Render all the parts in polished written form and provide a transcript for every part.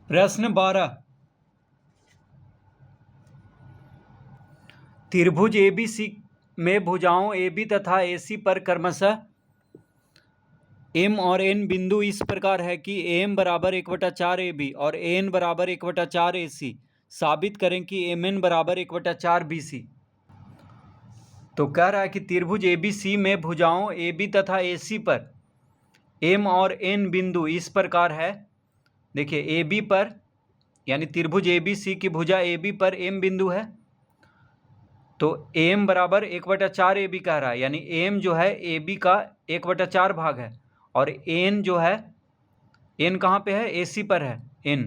प्रश्न 12। त्रिभुज ABC में भुजाओं AB तथा AC पर क्रमशः M और N बिंदु इस प्रकार है कि AM बराबर 1/4 AB और AN बराबर 1/4 AC। साबित करें कि MN बराबर 1/4 BC। तो कह रहा है कि त्रिभुज ABC में भुजाओं AB तथा AC पर M और N बिंदु इस प्रकार है। देखिए AB पर यानी त्रिभुज ABC की भुजा AB पर M बिंदु है, तो AM बराबर 1/4 AB कह रहा है, यानी M जो है AB का 1/4 भाग है, और N जो है N कहाँ पे है, AC पर है N,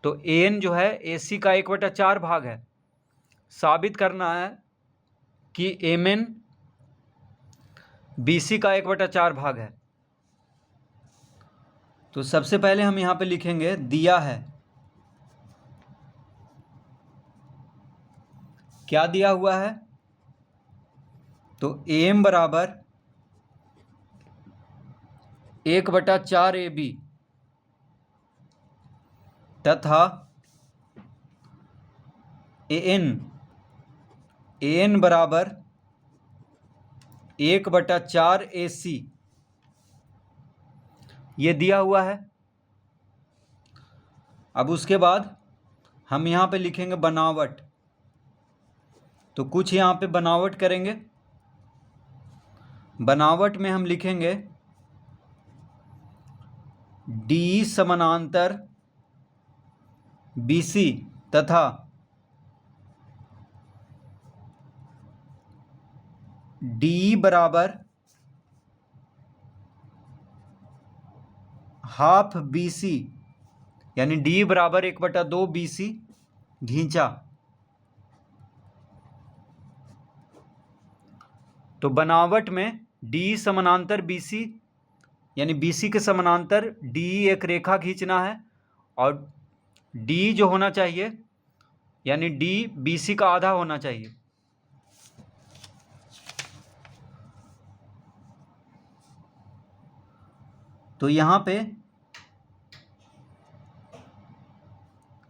तो N जो है AC का 1/4 भाग है। साबित करना है कि MN BC का 1/4 भाग है। तो सबसे पहले हम यहाँ पे लिखेंगे दिया है, क्या दिया हुआ है, तो AM बराबर 1/4 AB तथा AN बराबर 1/4 AC ये दिया हुआ है। अब उसके बाद हम यहाँ पे लिखेंगे बनावट, तो कुछ यहाँ पे बनावट करेंगे। बनावट में हम लिखेंगे D समानांतर BC तथा D बराबर हाफ BC, यानी D बराबर 1/2 BC घींचा। तो बनावट में D समानांतर BC यानी BC के समानांतर D एक रेखा खींचना है, और D जो होना चाहिए यानी D BC का आधा होना चाहिए। तो यहाँ पे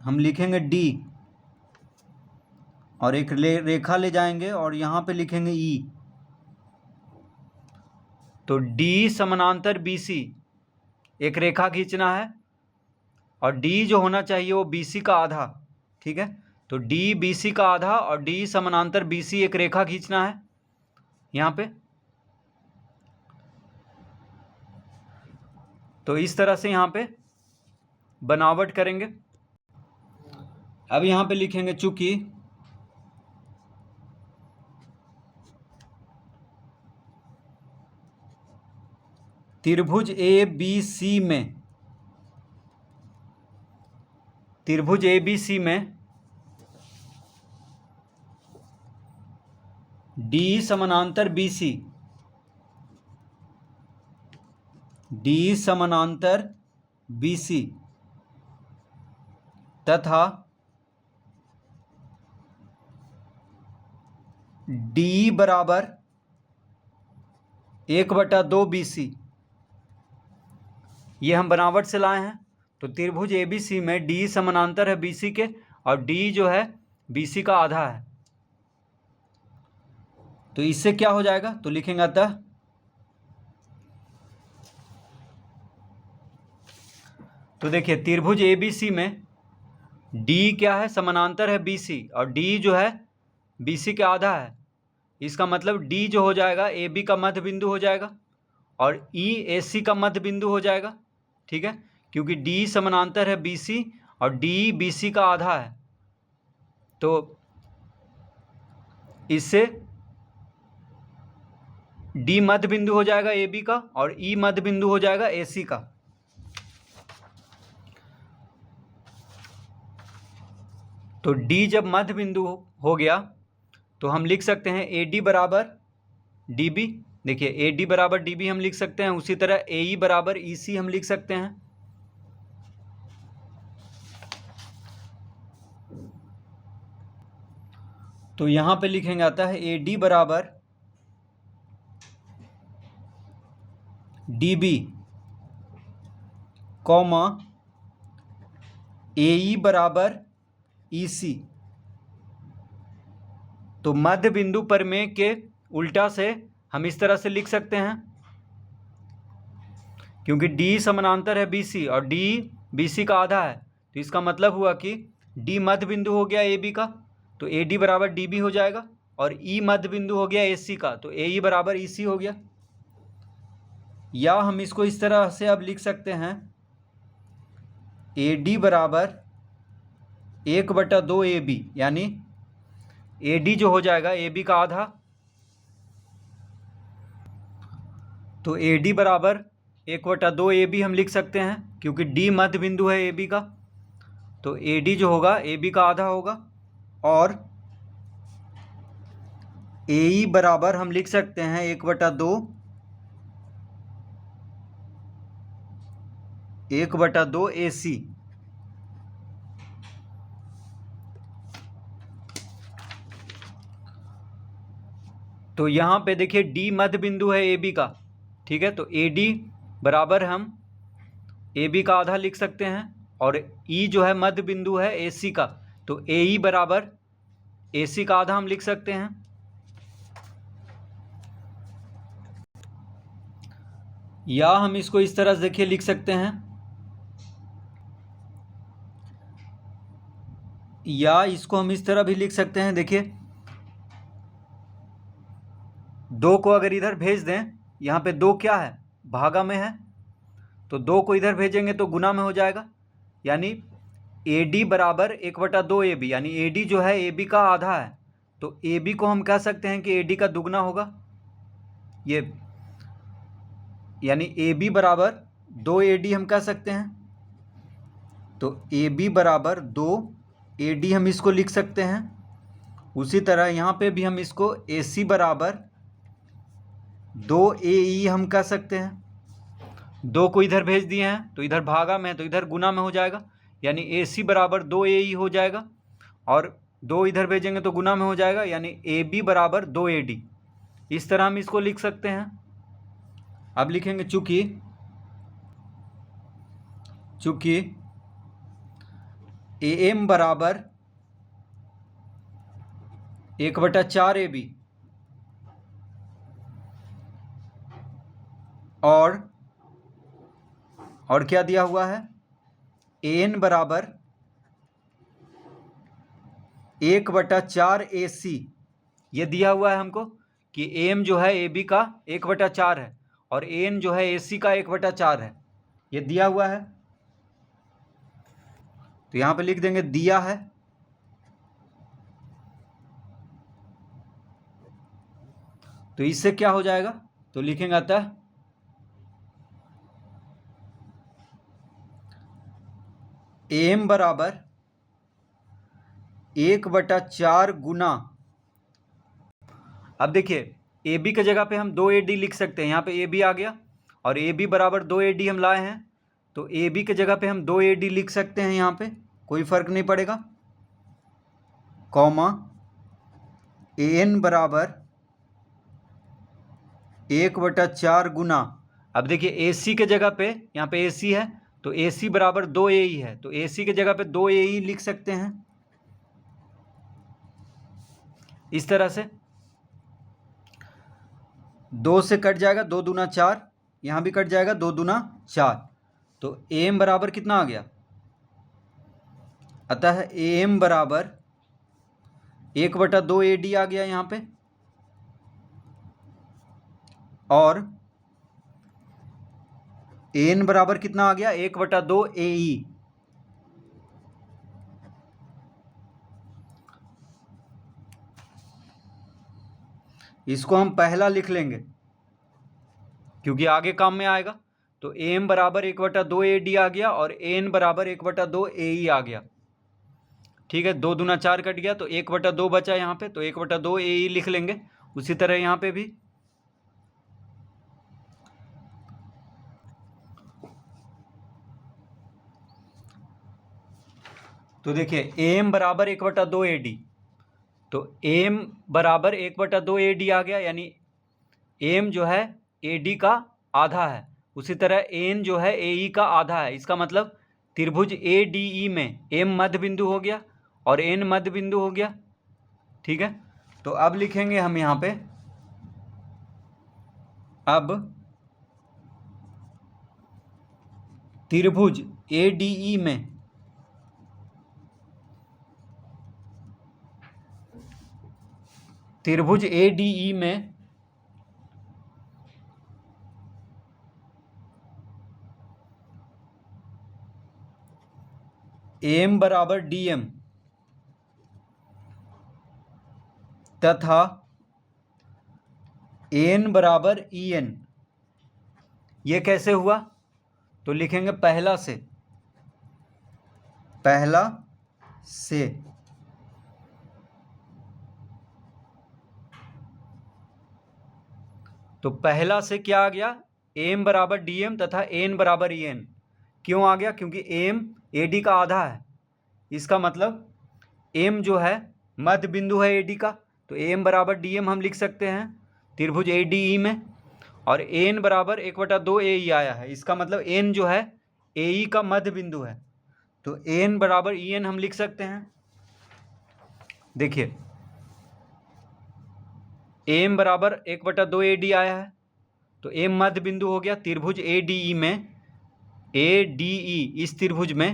हम लिखेंगे D और एक रेखा ले जाएंगे और यहाँ पे लिखेंगे E। तो D समानांतर BC एक रेखा खींचना है, और D जो होना चाहिए वो BC का आधा, ठीक है। तो D BC का आधा और D समानांतर BC एक रेखा खींचना है यहाँ पे। तो इस तरह से यहाँ पे बनावट करेंगे। अब यहाँ पे लिखेंगे चूंकि त्रिभुज ABC में D समानांतर BC तथा D बराबर 1/2 BC, ये हम बनावट से लाए हैं। तो त्रिभुज ABC में D समानांतर है BC के, और D जो है BC का आधा है। तो इससे क्या हो जाएगा, तो लिखेंगे अतः तो देखिए त्रिभुज ABC में D क्या है, समानांतर है BC, और D जो है BC के आधा है। इसका मतलब D जो हो जाएगा AB का मध्य बिंदु हो जाएगा, और E AC का मध्य बिंदु हो जाएगा, ठीक है, क्योंकि D समानांतर है BC और D BC का आधा है। तो इससे D मध्य बिंदु हो जाएगा AB का, और E मध्य बिंदु हो जाएगा AC का। तो D जब मध्य बिंदु हो गया तो हम लिख सकते हैं AD बराबर DB। देखिए AD बराबर DB हम लिख सकते हैं, उसी तरह AE बराबर EC हम लिख सकते हैं। तो यहां पे लिखेंगे आता है AD बराबर DB कॉमा AE बराबर EC। तो मध्य बिंदु प्रमेय के उल्टा से हम इस तरह से लिख सकते हैं, क्योंकि D समानांतर है BC और D BC का आधा है, तो इसका मतलब हुआ कि D मध्य बिंदु हो गया AB का, तो AD बराबर DB हो जाएगा, और E मध्य बिंदु हो गया AC का, तो AE बराबर EC हो गया। या हम इसको इस तरह से अब लिख सकते हैं, AD बराबर 1/2 AB, यानी AD जो हो जाएगा AB का आधा, तो AD बराबर 1/2 AB हम लिख सकते हैं, क्योंकि D मध्य बिंदु है AB का, तो AD जो होगा AB का आधा होगा। और AE बराबर हम लिख सकते हैं 1/2 AC। तो यहाँ पे देखिए D मध्य बिंदु है AB का, ठीक है, तो AD बराबर हम AB का आधा लिख सकते हैं, और E जो है मध्य बिंदु है AC का, तो AE बराबर AC का आधा हम लिख सकते हैं। या हम इसको इस तरह से देखिए लिख सकते हैं, या इसको हम इस तरह भी लिख सकते हैं, देखिए 2 को अगर इधर भेज दें, यहाँ पे 2 क्या है, भागा में है, तो 2 को इधर भेजेंगे तो गुना में हो जाएगा, यानी AD बराबर 1/2 AB, यानी AD जो है AB का आधा है, तो AB को हम कह सकते हैं कि AD का दुगना होगा, ये यानी AB बराबर 2 AD हम कह सकते हैं, तो AB बराबर 2 AD हम इसको लिख सकते हैं। उसी तरह यहाँ पे भी हम इसको AC बराबर 2 AE हम कह सकते हैं। 2 को इधर भेज दिए हैं तो इधर भागा में है, तो इधर गुना में हो जाएगा, यानी AC बराबर 2 AE हो जाएगा, और 2 इधर भेजेंगे तो गुना में हो जाएगा, यानी AB बराबर 2 AD। इस तरह हम इसको लिख सकते हैं। अब लिखेंगे चूंकि AM बराबर 1/4 AB और क्या दिया हुआ है, AN बराबर 1/4 AC, ये दिया हुआ है हमको कि AM जो है AB का 1/4 है और AN जो है AC का 1/4 है, ये दिया हुआ है। तो यहाँ पे लिख देंगे दिया है, तो इससे क्या हो जाएगा, तो लिखेंगे अतः AM बराबर 1/4 गुना, अब देखिए AB की जगह पे हम 2 AD लिख सकते हैं, यहाँ पे AB आ गया और AB बराबर 2 AD हम लाए हैं, तो AB की जगह पे हम 2 AD लिख सकते हैं, यहाँ पे कोई फर्क नहीं पड़ेगा, कॉमा AN बराबर 1/4 गुना। अब देखिए AC के जगह पे यहाँ पे AC है, तो AC बराबर 2 AE है, तो AC की जगह पे 2 AE लिख सकते हैं इस तरह से। 2 से कट जाएगा, 2 दूना 4, यहाँ भी कट जाएगा, 2 दूना 4, तो AM बराबर कितना आ गया, अतः AM बराबर 1/2 AD आ गया यहाँ पे, और AN बराबर कितना आ गया, 1/2 AE। इसको हम पहला लिख लेंगे क्योंकि आगे काम में आएगा, तो AM बराबर 1/2 AD आ गया और AN बराबर 1/2 AE आ गया, ठीक है। 2 दूना 4 कट गया, तो 1/2 बचा यहाँ पे, तो 1/2 AE लिख लेंगे। उसी तरह यहाँ पे भी तो देखिए AM बराबर 1/2 AD, तो AM बराबर 1/2 AD आ गया, यानी AM जो है AD का आधा है, उसी तरह AN जो है AE का आधा है, इसका मतलब त्रिभुज ADE में M मध्य बिंदु हो गया और N मध्य बिंदु हो गया, ठीक है। तो अब लिखेंगे हम यहाँ पे, अब त्रिभुज ADE में AM बराबर DM तथा N बराबर EN, ये कैसे हुआ? तो लिखेंगे पहला से तो पहला से क्या आ गया? AM बराबर DM तथा N बराबर EN। क्यों आ गया? क्योंकि AM AD का आधा है। इसका मतलब M जो है मध्य बिंदु है AD का, तो AM बराबर DM हम लिख सकते हैं त्रिभुज ADE में, और N बराबर 1/2 AE आया है। इसका मतलब N जो है AE का मध्य बिंदु है, तो N बराबर EN हम लिख सकते हैं। देखिए AM बराबर 1/2 AD आया है, तो M मध्य बिंदु हो गया त्रिभुज ADE में। ADE इस त्रिभुज में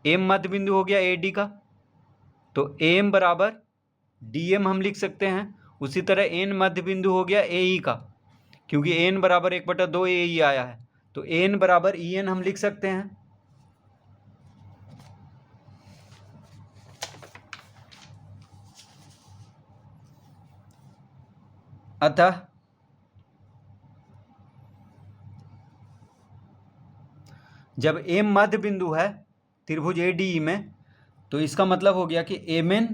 M मध्य बिंदु हो गया AD का, तो M बराबर DM हम लिख सकते हैं। उसी तरह N मध्य बिंदु हो गया AE का, क्योंकि N बराबर 1/2 AE आया है, तो N बराबर EN हम लिख सकते हैं। अतः जब M मध्य बिंदु है त्रिभुज ADE में, तो इसका मतलब हो गया कि MN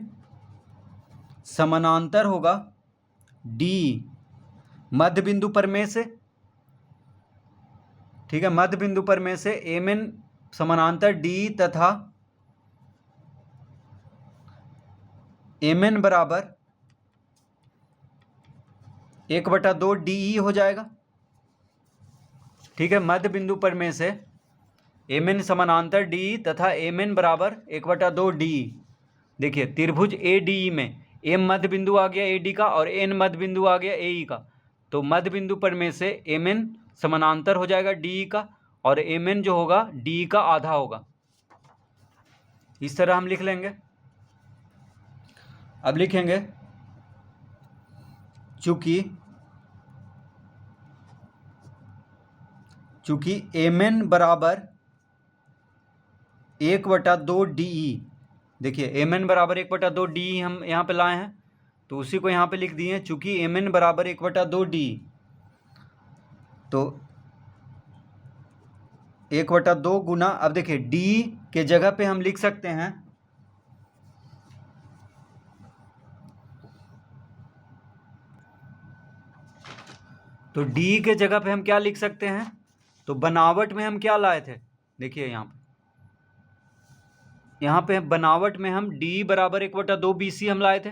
समानांतर होगा DE मध्य बिंदु पर में से, ठीक है। मध्य बिंदु पर में से MN समानांतर DE तथा MN बराबर 1/2 DE हो जाएगा, ठीक है। मध्य बिंदु पर में से MN समानांतर DE तथा MN बराबर 1/2 DE। देखिए त्रिभुज ADE में M मध्य बिंदु आ गया AD का और N मध्य बिंदु आ गया AE का, तो मध्य बिंदु पर में से MN समानांतर हो जाएगा DE का, और MN जो होगा DE का आधा होगा। इस तरह हम लिख लेंगे। अब लिखेंगे चूंकि MN बराबर 1/2 DE, देखिए MN बराबर 1/2 DE हम यहाँ पे लाए हैं, तो उसी को यहाँ पे लिख दिए। चूंकि MN बराबर 1/2 DE, तो 1/2 गुना, अब देखिए DE के जगह पे हम लिख सकते हैं, तो DE के जगह पे हम क्या लिख सकते हैं? तो बनावट में हम क्या लाए थे? देखिए यहाँ पे बनावट में हम DE बराबर 1/2 BC हम लाए थे,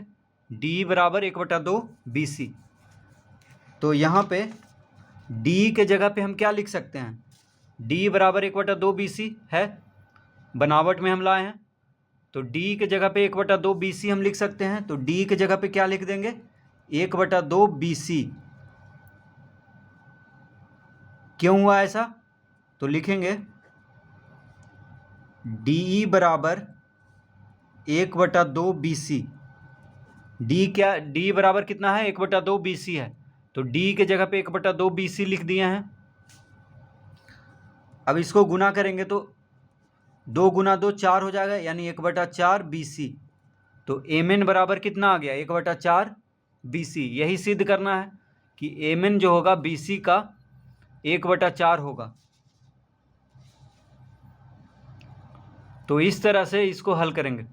DE बराबर 1/2 BC। तो यहाँ पे DE के जगह पे हम क्या लिख सकते हैं? DE बराबर 1/2 BC है, बनावट में हम लाए हैं, तो DE के जगह पे 1/2 BC हम लिख सकते हैं। तो DE के जगह पे क्या लिख देंगे? 1/2 BC। क्यों हुआ ऐसा? तो लिखेंगे DE बराबर 1/2 BC। DE बराबर कितना है? 1/2 BC है, तो DE के जगह पे 1/2 BC लिख दिए हैं। अब इसको गुना करेंगे तो 2 गुना 2 4 हो जाएगा, यानी 1/4 BC। तो MN बराबर कितना आ गया? 1/4 BC। यही सिद्ध करना है कि MN जो होगा BC का 1/4 होगा। तो इस तरह से इसको हल करेंगे।